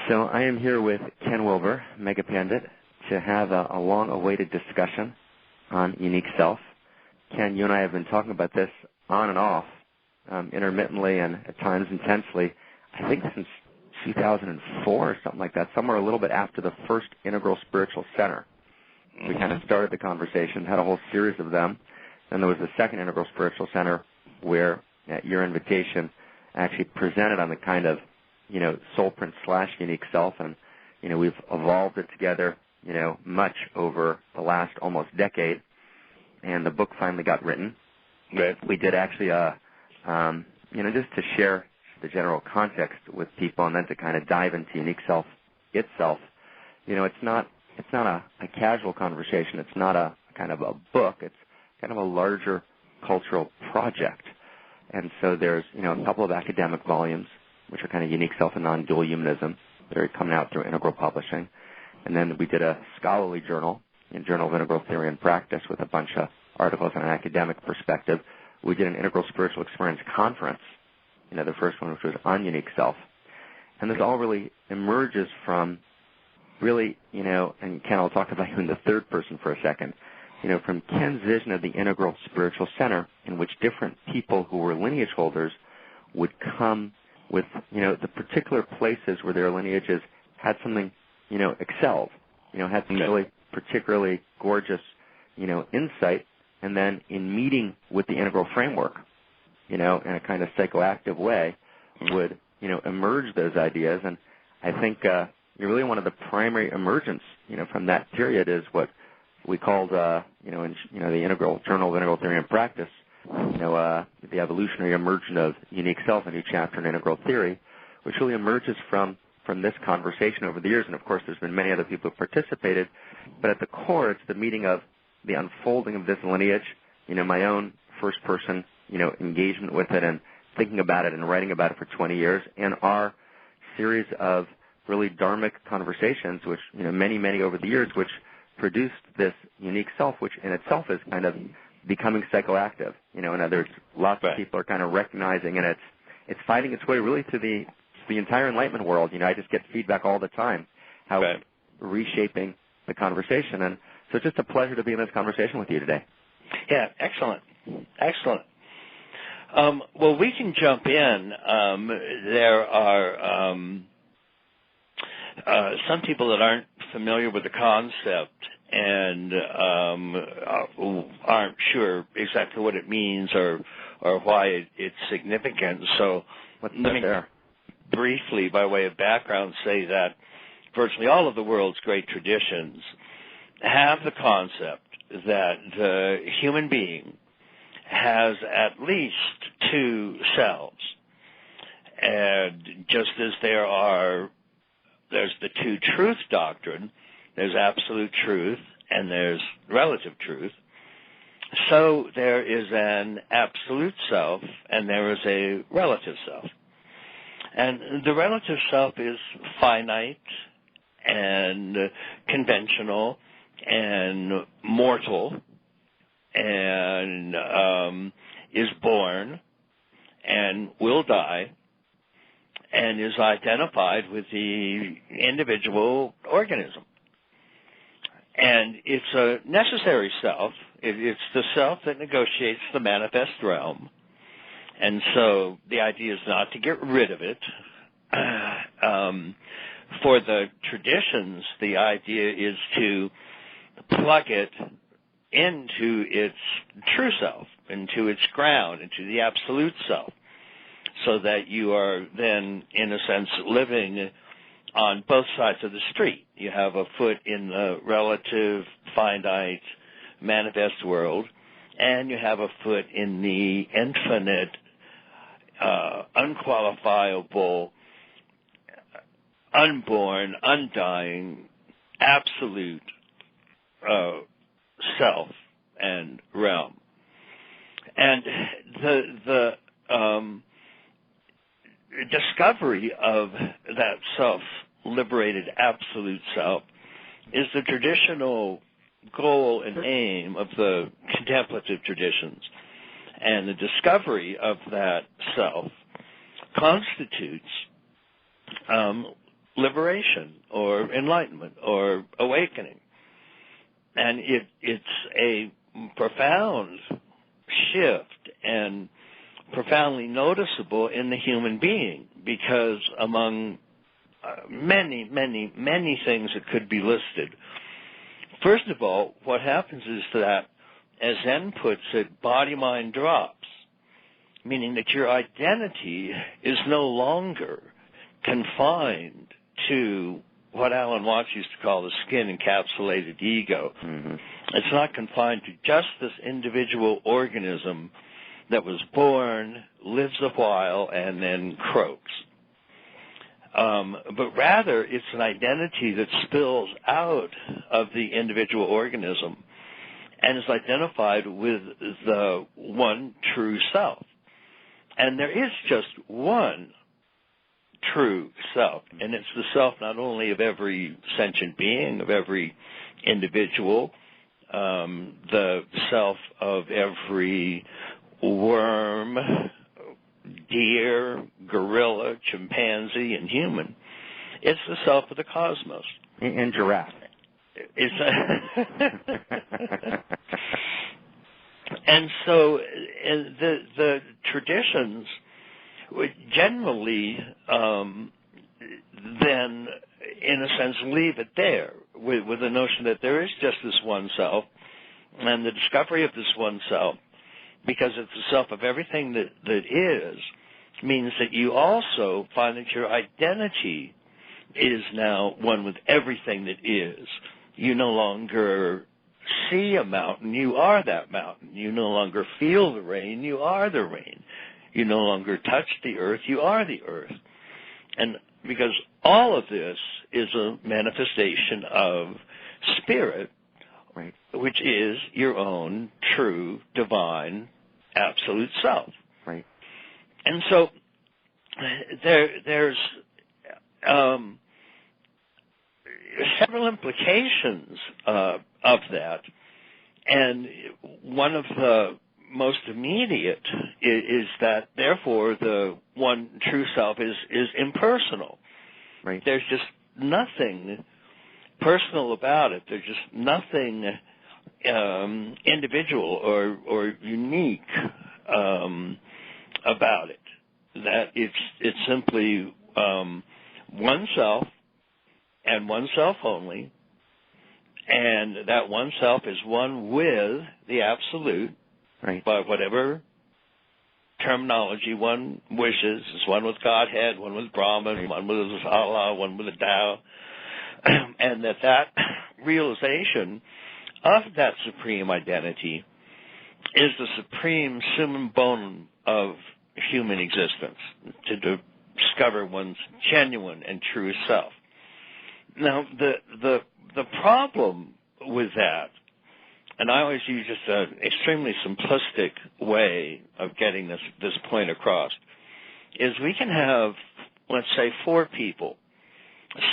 So I am here with Ken Wilber, Mega Pandit, to have a long-awaited discussion on unique self. Ken, you and I have been talking about this on and off, intermittently and at times intensely, I think since 2004 or something like that, somewhere a little bit after the first Integral Spiritual Center. We kind of started the conversation, had a whole series of them. Then there was the second Integral Spiritual Center where, at your invitation, I actually presented on the kind of, soul print / unique self, and, we've evolved it together, much over the last almost decade, and the book finally got written. Right. We did actually, just to share the general context with people and then to kind of dive into unique self itself, it's not a casual conversation. It's not a kind of a book. It's kind of a larger cultural project. And so there's, a couple of academic volumes, which are kind of unique self and non-dual humanism. They're coming out through Integral Publishing. And then we did a scholarly journal, Journal of Integral Theory and Practice, with a bunch of articles on an academic perspective. We did an Integral Spiritual Experience conference, the first one, which was on unique self. And this all really emerges from really, and Ken, I'll talk about you in the third person for a second, from Ken's vision of the Integral Spiritual Center, in which different people who were lineage holders would come with, the particular places where their lineages had something, excelled, had some really particularly gorgeous, insight, and then in meeting with the integral framework, in a kind of psychoactive way, would, emerge those ideas. And I think really one of the primary emergence, from that period is what we called, in the Integral Journal of Integral Theory and Practice, the evolutionary emergence of unique self, a new chapter in integral theory, which really emerges from this conversation over the years. And of course, there's been many other people who participated, but at the core, it's the meeting of the unfolding of this lineage, my own first person, engagement with it and thinking about it and writing about it for 20 years, and our series of really dharmic conversations, which, many, many over the years, which produced this unique self, which in itself is kind of becoming psychoactive. In other words, lots of people are kind of recognizing, and it's finding its way really to the entire enlightenment world. I just get feedback all the time how it's reshaping the conversation. And so it's just a pleasure to be in this conversation with you today. Yeah, excellent. Well, we can jump in. There are some people that aren't familiar with the concept and aren't sure exactly what it means or why it's significant. So let me briefly, by way of background, say that virtually all of the world's great traditions have the concept that the human being has at least two selves. And just as there's the two-truth doctrine, there's absolute truth and there's relative truth, so there is an absolute self and there is a relative self. And the relative self is finite and conventional and mortal and is born and will die and is identified with the individual organism. And it's a necessary self. It's the self that negotiates the manifest realm. And so the idea is not to get rid of it. For the traditions, the idea is to plug it into its true self, into its ground, into the absolute self, so that you are then, in a sense, living on both sides of the street. You have a foot in the relative, finite, manifest world, and you have a foot in the infinite, unqualifiable, unborn, undying, absolute self and realm. And the discovery of that self-liberated absolute self is the traditional goal and aim of the contemplative traditions. And the discovery of that self constitutes liberation or enlightenment or awakening. And it's a profound shift and profoundly noticeable in the human being, because among many, many, many things that could be listed, first of all, what happens is that, as Zen puts it, body-mind drops, meaning that your identity is no longer confined to what Alan Watts used to call the skin-encapsulated ego. Mm-hmm. It's not confined to just this individual organism that was born, lives a while, and then croaks. But rather, it's an identity that spills out of the individual organism and is identified with the one true self. And there is just one true self, and it's the self not only of every sentient being, of every individual, the self of every worm, deer, gorilla, chimpanzee, and human. It's the self of the cosmos. And giraffe. And so the traditions would generally then, in a sense, leave it there with the notion that there is just this one self, and the discovery of this one self, because it's the self of everything that is, means that you also find that your identity is now one with everything that is. You no longer see a mountain, you are that mountain. You no longer feel the rain, you are the rain. You no longer touch the earth, you are the earth. And because all of this is a manifestation of spirit, right, which is your own true, divine, absolute self. Right. And so there's several implications of that, and one of the most immediate is that, therefore, the one true self is impersonal. Right. There's just nothing personal about it. There's just nothing individual or unique about it. That it's simply oneself and oneself only, and that oneself is one with the absolute, right, by whatever terminology one wishes. It's one with Godhead, one with Brahman, right, one with Allah, one with the Tao, and that realization of that supreme identity is the supreme summum bonum of human existence, to discover one's genuine and true self. Now, the problem with that, and I always use just an extremely simplistic way of getting this point across, is we can have, let's say, 4 people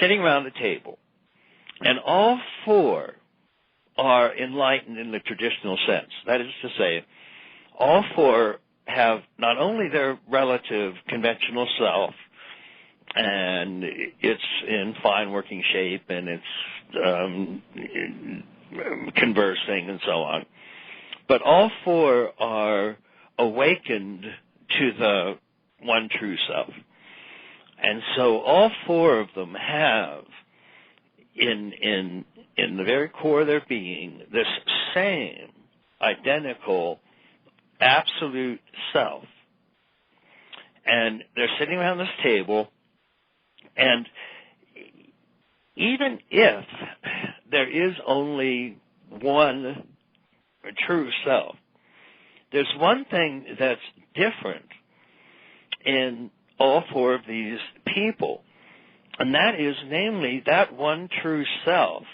sitting around the table, and all 4 are enlightened in the traditional sense. That is to say, all 4 have not only their relative conventional self, and it's in fine working shape, and it's conversing and so on, but all 4 are awakened to the one true self. And so all 4 of them have in the very core of their being this same identical absolute self. And they're sitting around this table, and even if there is only one true self, there's one thing that's different in all 4 of these people, and that is, namely, that one true self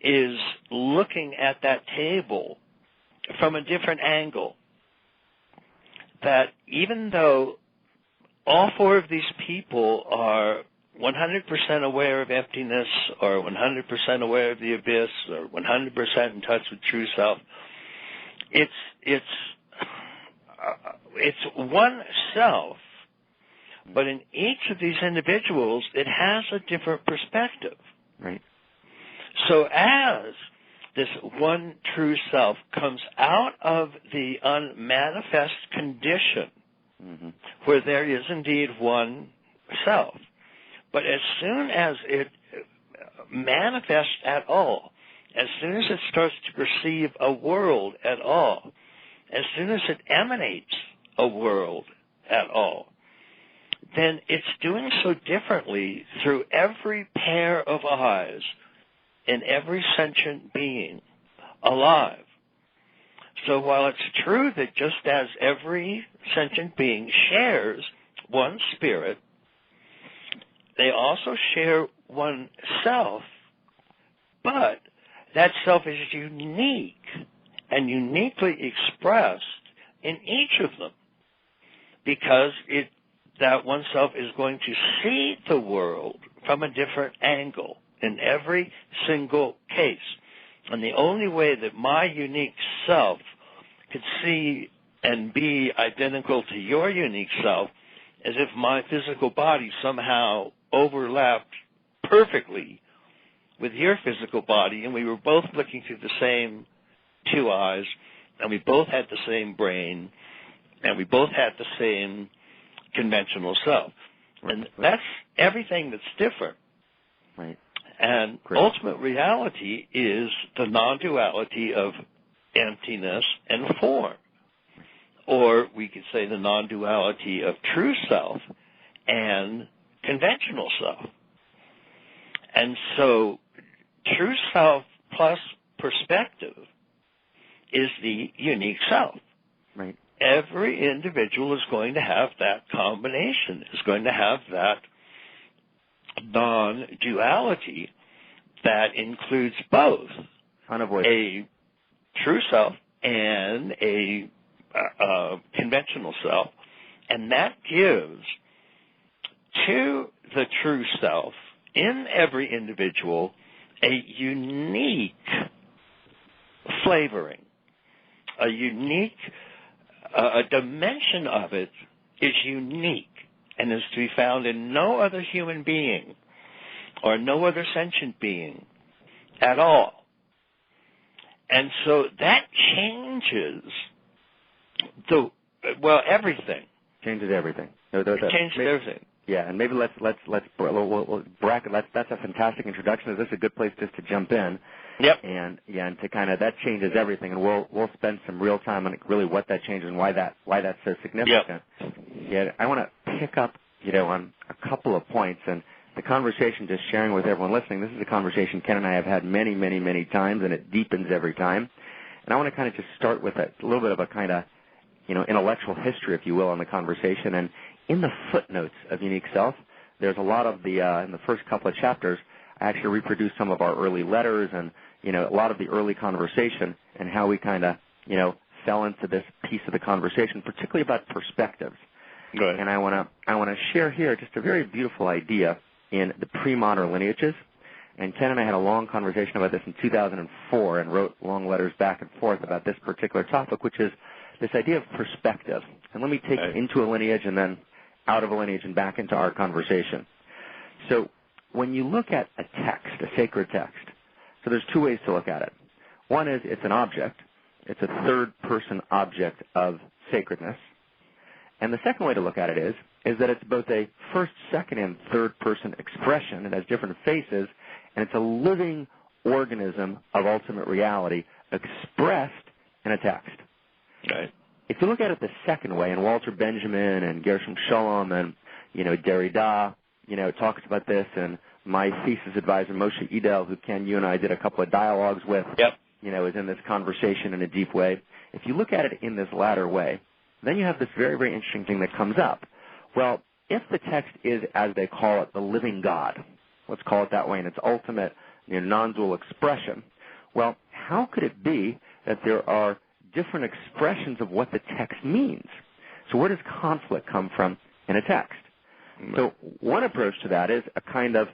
is looking at that table from a different angle. That even though all 4 of these people are 100% aware of emptiness, or 100% aware of the abyss, or 100% in touch with true self, it's one self But in each of these individuals, it has a different perspective. Right. So as this one true self comes out of the unmanifest condition, where there is indeed one self, but as soon as it manifests at all, as soon as it starts to perceive a world at all, as soon as it emanates a world at all, then it's doing so differently through every pair of eyes in every sentient being alive. So while it's true that just as every sentient being shares one spirit, they also share one self, but that self is unique and uniquely expressed in each of them, because that one self is going to see the world from a different angle in every single case. And the only way that my unique self could see and be identical to your unique self is if my physical body somehow overlapped perfectly with your physical body, and we were both looking through the same two eyes, and we both had the same brain, and we both had the same conventional self. And that's everything that's different. Right. And ultimate reality is the non-duality of emptiness and form. Or we could say the non-duality of true self and conventional self. And so true self plus perspective is the unique self. Right. Every individual is going to have that combination, is going to have that non-duality that includes both a true self and a conventional self, and that gives to the true self in every individual a unique flavoring, a unique a dimension of it is unique and is to be found in no other human being or no other sentient being at all. And so that changes everything. Changes everything. Changes everything. Yeah, and maybe let's we'll bracket. That's a fantastic introduction. This is a good place just to jump in. Yep. And to kind of, that changes everything, and we'll spend some real time on really what that changes and why that's so significant. Yep. Yeah, I want to pick up on a couple of points, and the conversation, just sharing with everyone listening. This is a conversation Ken and I have had many, many, many times, and it deepens every time. And I want to kind of just start with a little bit of a kind of intellectual history, if you will, on the conversation. And in the footnotes of Unique Self, there's a lot of the in the first couple of chapters, I actually reproduced some of our early letters and a lot of the early conversation and how we kind of fell into this piece of the conversation, particularly about perspectives. Right. And I want to share here just a very beautiful idea in the pre-modern lineages. And Ken and I had a long conversation about this in 2004 and wrote long letters back and forth about this particular topic, which is this idea of perspective. And let me take you into a lineage and then out of a lineage and back into our conversation. So when you look at a text, a sacred text, so there's two ways to look at it. One is it's an object. It's a third-person object of sacredness. And the second way to look at it is that it's both a first, second, and third-person expression. It has different faces, and it's a living organism of ultimate reality expressed in a text. Right. If you look at it the second way, and Walter Benjamin and Gershom Scholem and, Derrida, talks about this, and my thesis advisor, Moshe Idel, who Ken, you and I did a couple of dialogues with, is in this conversation in a deep way. If you look at it in this latter way, then you have this very, very interesting thing that comes up. Well, if the text is, as they call it, the living God, let's call it that way, in its ultimate non-dual expression, well, how could it be that there are different expressions of what the text means? So where does conflict come from in a text? So one approach to that is a kind of,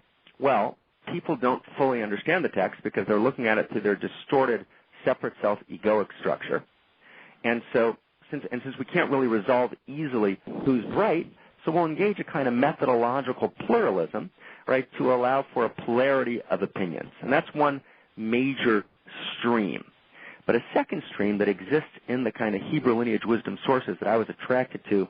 people don't fully understand the text because they're looking at it through their distorted, separate self-egoic structure. And so, since we can't really resolve easily who's right, So we'll engage a kind of methodological pluralism, right, to allow for a polarity of opinions. And that's one major stream. But a second stream that exists in the kind of Hebrew lineage wisdom sources that I was attracted to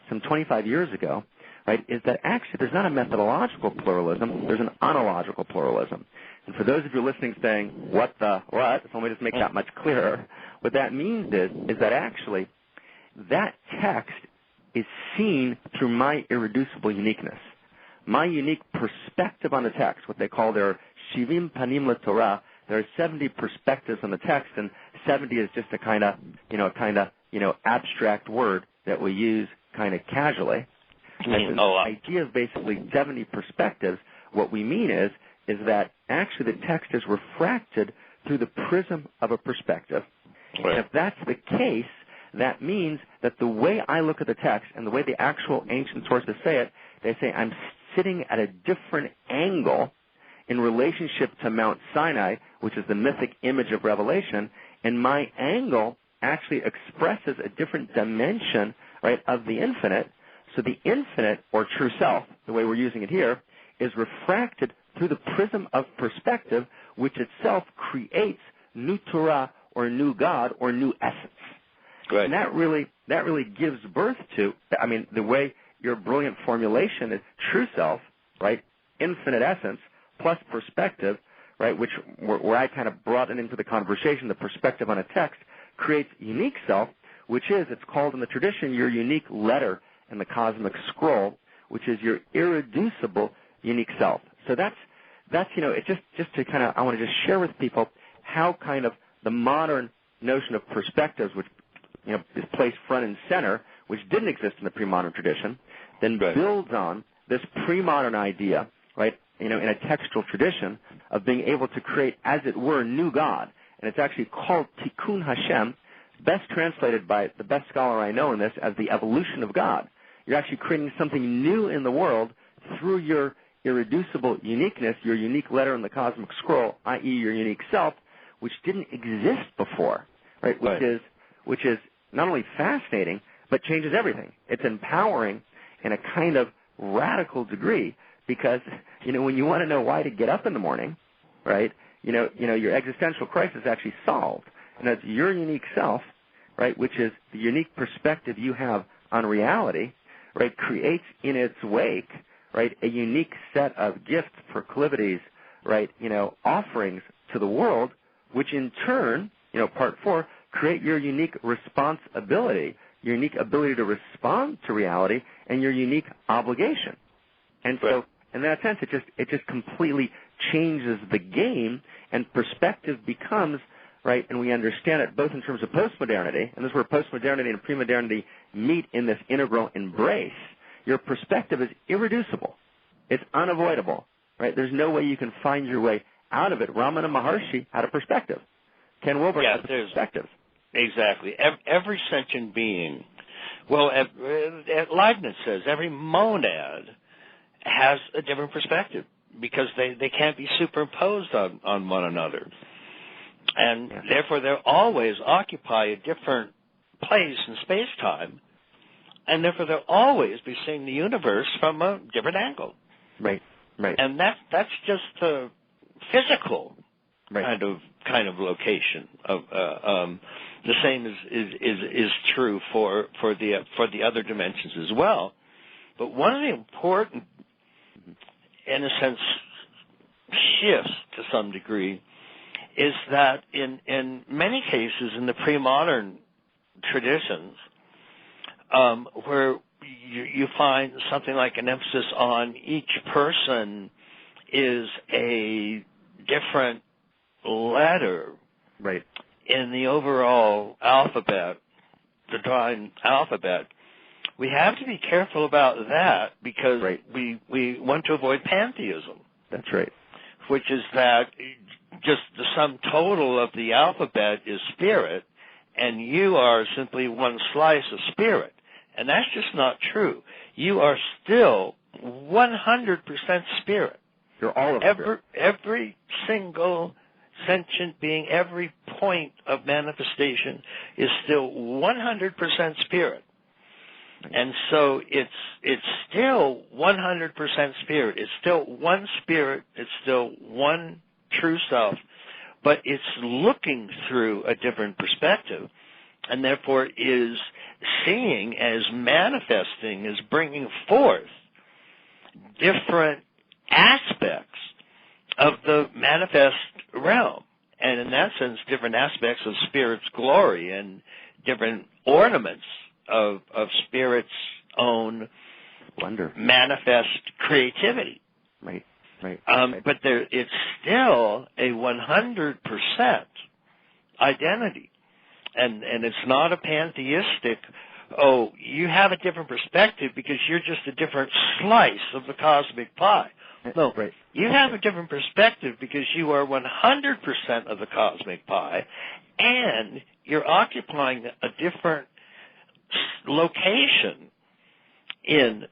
some 25 years ago, right, is that actually there's not a methodological pluralism, there's an ontological pluralism. And for those of you listening saying, what? So let me just make that much clearer. What that means is that actually that text is seen through my irreducible uniqueness. My unique perspective on the text, what they call their shivim panim leTorah. There are 70 perspectives on the text, and 70 is just a kind of abstract word that we use kind of casually. The idea of basically 70 perspectives, what we mean is that actually the text is refracted through the prism of a perspective. Right. And if that's the case, that means that the way I look at the text and the way the actual ancient sources say it, they say I'm sitting at a different angle in relationship to Mount Sinai, which is the mythic image of Revelation, and my angle actually expresses a different dimension, right, of the infinite. So the infinite, or true self, the way we're using it here, is refracted through the prism of perspective, which itself creates new Torah, or new God, or new essence. Right. And that really gives birth to, the way your brilliant formulation is true self, right, infinite essence, plus perspective, right, which where I kind of brought it into the conversation, the perspective on a text, creates unique self, which is, it's called in the tradition, your unique letter in the cosmic scroll, which is your irreducible unique self. So that's it's just to kind of, I want to just share with people how kind of the modern notion of perspectives, which is placed front and center, which didn't exist in the pre-modern tradition, then builds on this pre-modern idea, right, in a textual tradition of being able to create, as it were, new God. And it's actually called Tikkun Hashem, best translated by the best scholar I know in this as the evolution of God. You're actually creating something new in the world through your irreducible uniqueness, your unique letter in the cosmic scroll, i.e. your unique self, which didn't exist before, right? Which is not only fascinating, but changes everything. It's empowering in a kind of radical degree because, when you want to know why to get up in the morning, right, your existential crisis is actually solved. And that's your unique self, right, which is the unique perspective you have on reality, right, creates in its wake, right, a unique set of gifts, proclivities, right, offerings to the world, which in turn, part 4, create your unique responsibility, your unique ability to respond to reality, and your unique obligation. And so, in that sense, it just completely changes the game, and perspective becomes, right, and we understand it both in terms of postmodernity, and this is where postmodernity and premodernity meet in this integral embrace. Your perspective is irreducible. It's unavoidable, right? There's no way you can find your way out of it. Ramana Maharshi had a perspective. Ken Wilber had a perspective. Exactly. Every sentient being, Leibniz says every monad has a different perspective because they can't be superimposed on one another. And therefore they always occupy a different place in space-time, and therefore they'll always be seeing the universe from a different angle. Right. And that's just a physical kind of location of the same is true for the other dimensions as well. But one of the important, in a sense, shifts to some degree is that in many cases in the pre-modern traditions, where you find something like an emphasis on each person is a different letter in the overall alphabet, the divine alphabet. We have to be careful about that because we want to avoid pantheism. That's right. Which is that just the sum total of the alphabet is spirit, and you are simply one slice of spirit. And that's just not true. You are still 100% spirit. You're all of spirit. Every single sentient being, every point of manifestation is still 100% spirit. And so it's still 100% spirit. It's still one spirit. It's still one true self, but it's looking through a different perspective, and therefore is seeing as manifesting, as bringing forth different aspects of the manifest realm. And in that sense, different aspects of Spirit's glory and different ornaments of Spirit's own wonder, manifest creativity. Right. But it's still a 100% identity. And it's not a pantheistic, you have a different perspective because you're just a different slice of the cosmic pie. No, right. You have a different perspective because you are 100% of the cosmic pie, and you're occupying a different location in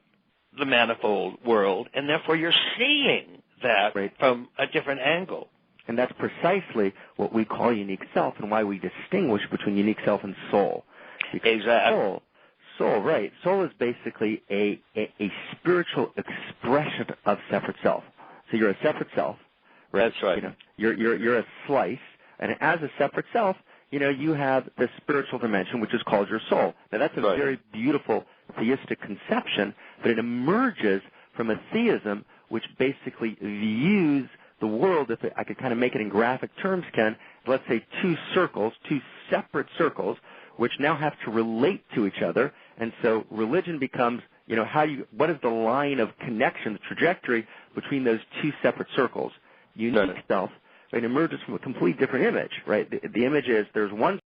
the manifold world, and therefore you're seeing that from a different angle. And that's precisely what we call unique self and why we distinguish between unique self and soul. Because exactly. Soul, right. Soul is basically a spiritual expression of separate self. So you're a separate self. Right? That's right. You're a slice, and as a separate self, you have the spiritual dimension, which is called your soul. Now, that's a very beautiful theistic conception, but it emerges from a theism which basically views the world, if I could kind of make it in graphic terms, Ken, let's say two separate circles, which now have to relate to each other. And so religion becomes, what is the line of connection, the trajectory between those two separate circles? Unique self, it emerges from a completely different image, right? The image is there's one